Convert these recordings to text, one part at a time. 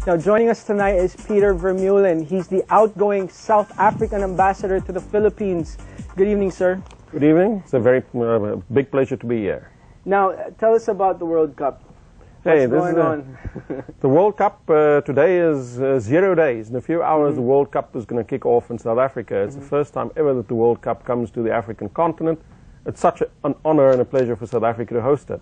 Now, joining us tonight is Pieter Vermeulen. He's the outgoing South African ambassador to the Philippines. Good evening, sir. Good evening. It's a very big pleasure to be here. Now, tell us about the World Cup. What's going on? The World Cup today is 0 days. In a few hours, the World Cup is going to kick off in South Africa. It's the first time ever that the World Cup comes to the African continent. It's such an honor and a pleasure for South Africa to host it.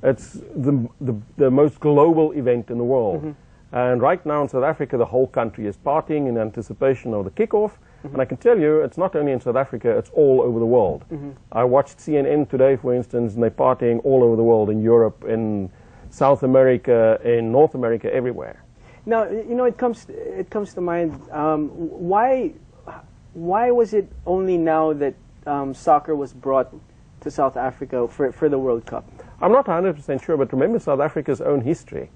It's the most global event in the world. And right now in South Africa, the whole country is partying in anticipation of the kickoff. And I can tell you, it's not only in South Africa, it's all over the world. I watched CNN today, for instance, and they're partying all over the world, in Europe, in South America, in North America, everywhere. Now, you know, it comes to mind, why was it only now that soccer was brought to South Africa for the World Cup? I'm not 100% sure, but remember South Africa's own history.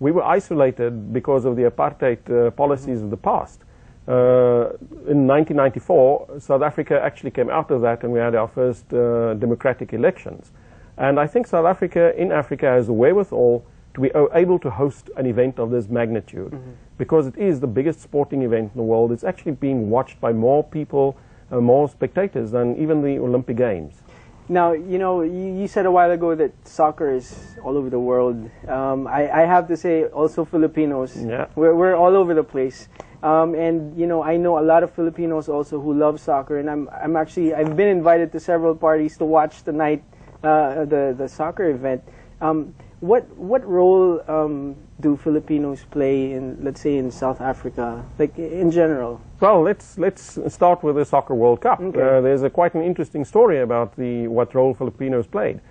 We were isolated because of the apartheid policies of the past. In 1994, South Africa actually came out of that, and we had our first democratic elections. And I think South Africa, in Africa, has the wherewithal to be able to host an event of this magnitude, because it is the biggest sporting event in the world. It's actually being watched by more people, more spectators than even the Olympic Games. Now, you know, you said a while ago that soccer is all over the world. I have to say, also Filipinos. Yeah. We're all over the place. And, you know, I know a lot of Filipinos also who love soccer. And I've been invited to several parties to watch tonight the soccer event. What role do Filipinos play in, let's say, in South Africa, like in general? Well, let's start with the Soccer World Cup. Okay. There's quite an interesting story about what role Filipinos played.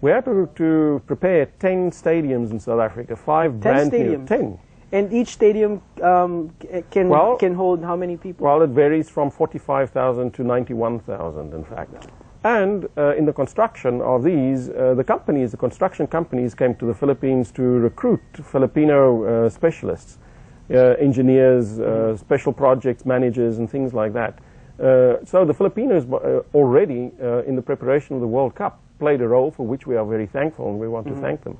We had to prepare 10 stadiums in South Africa, 5 brand new. 10. And each stadium can hold how many people? Well, it varies from 45,000 to 91,000, in fact. And in the construction of these, the construction companies came to the Philippines to recruit Filipino specialists, engineers, special projects managers, and things like that. So the Filipinos already, in the preparation of the World Cup, played a role for which we are very thankful, and we want to thank them.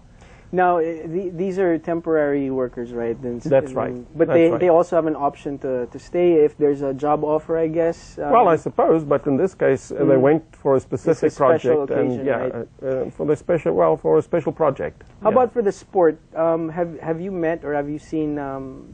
Now, these are temporary workers, right? That's right. But they also have an option to stay if there's a job offer, I guess. Well, I suppose, but in this case, they went for a specific project, occasion, and for a special project. How about for the sport? Have you met or have you seen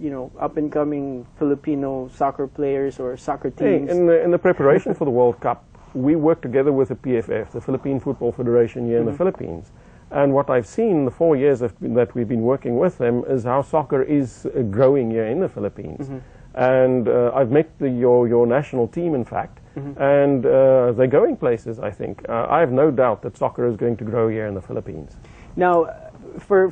you know, up and coming Filipino soccer players or soccer teams? In the preparation for the World Cup, we worked together with the PFF, the Philippine Football Federation here in the Philippines. And what I've seen in the 4 years that we've been working with them is how soccer is growing here in the Philippines. And I've met your national team, in fact, and they're going places, I think. I have no doubt that soccer is going to grow here in the Philippines. Now, for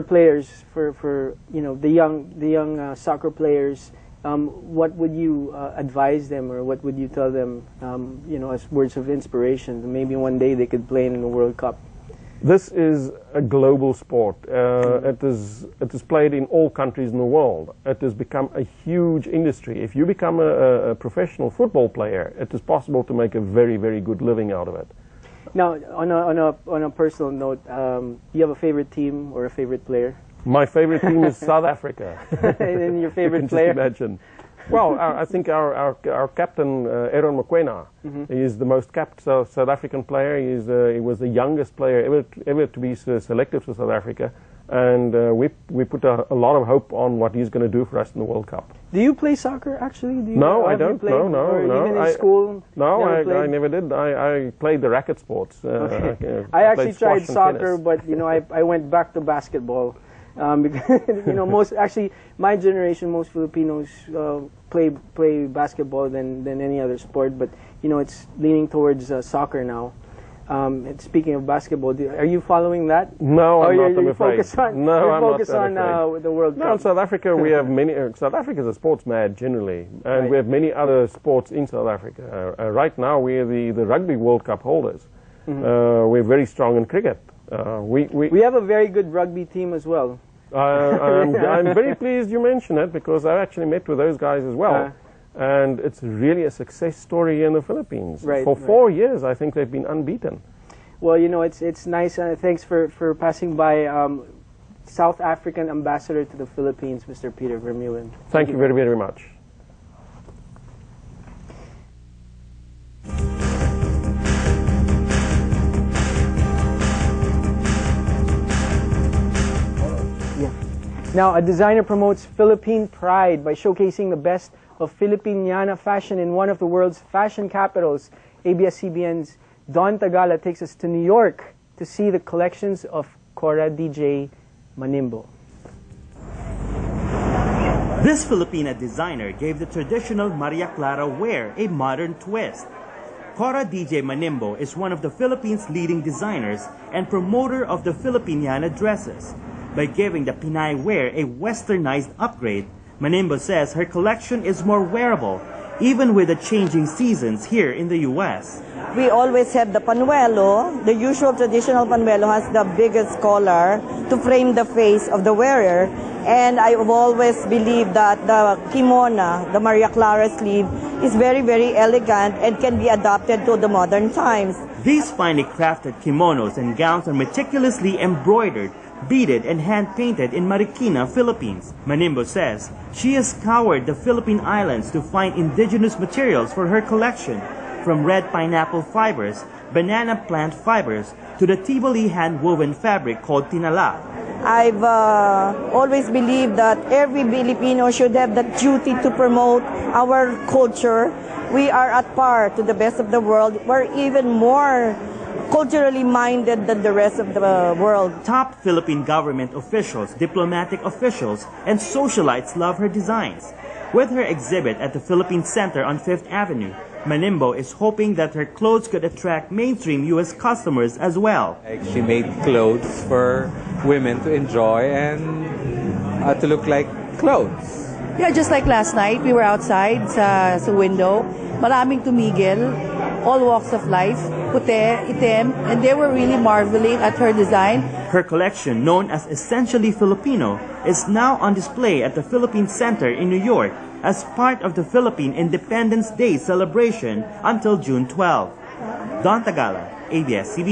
players, for you know, the young soccer players, what would you advise them, or what would you tell them, you know, as words of inspiration? Maybe one day they could play in the World Cup. This is a global sport. It is played in all countries in the world. It has become a huge industry. If you become a professional football player, it is possible to make a very, very good living out of it. Now, on a personal note, do you have a favorite team or a favorite player? My favorite team is South Africa. And your favorite you can player? Just imagine. Well, I think our captain, Adrian, is the most capped South African player. He was the youngest player ever to be selected for South Africa. And we put a lot of hope on what he's going to do for us in the World Cup. Do you play soccer, actually? No, I don't. No. Even in school? No, I never did. I played the racket sports. Okay. I actually tried soccer, but, you know, I went back to basketball. Because, you know, my generation, most Filipinos play basketball than any other sport, but, you know, it's leaning towards soccer now. And speaking of basketball, are you following that? No, I'm not. I'm afraid. I'm focused on the World Cup. No, in South Africa we have many. South Africa is a sports mad generally, and we have many other sports in South Africa. Right now we are the Rugby World Cup holders. We're very strong in cricket. We have a very good rugby team as well. I'm very pleased you mention it, because I actually met with those guys as well. And it's really a success story here in the Philippines. For 4 years, I think they've been unbeaten. Well, you know, it's nice. Thanks for passing by. South African Ambassador to the Philippines, Mr. Pieter Vermeulen. Thank you very, very much. Now, a designer promotes Philippine pride by showcasing the best of Filipiniana fashion in one of the world's fashion capitals. ABS-CBN's Don Tagala takes us to New York to see the collections of Cora DJ Manimbo. This Filipina designer gave the traditional Maria Clara wear a modern twist. Cora DJ Manimbo is one of the Philippines' leading designers and promoter of the Filipiniana dresses. By giving the Pinay wear a westernized upgrade, Manimbo says her collection is more wearable, even with the changing seasons here in the U.S. We always have the panuelo. The usual traditional panuelo has the biggest collar to frame the face of the wearer. And I've always believed that the kimono, the Maria Clara sleeve, is very, very elegant and can be adapted to the modern times. These finely crafted kimonos and gowns are meticulously embroidered, beaded and hand-painted in Marikina, Philippines. Manimbo says she has scoured the Philippine Islands to find indigenous materials for her collection, from red pineapple fibers, banana plant fibers, to the Tivoli hand-woven fabric called tinala. I've always believed that every Filipino should have the duty to promote our culture. We are at par to the best of the world. We're even more culturally minded than the rest of the world. Top Philippine government officials, diplomatic officials, and socialites love her designs. With her exhibit at the Philippine Center on 5th Avenue, Manimbo is hoping that her clothes could attract mainstream U.S. customers as well. She made clothes for women to enjoy and to look like clothes. Yeah, just like last night, we were outside sa window. Maraming tumigil, all walks of life, puti, itim, and they were really marveling at her design. Her collection, known as Essentially Filipino, is now on display at the Philippine Center in New York as part of the Philippine Independence Day celebration until June 12. Don Tagala, ABS-CBN.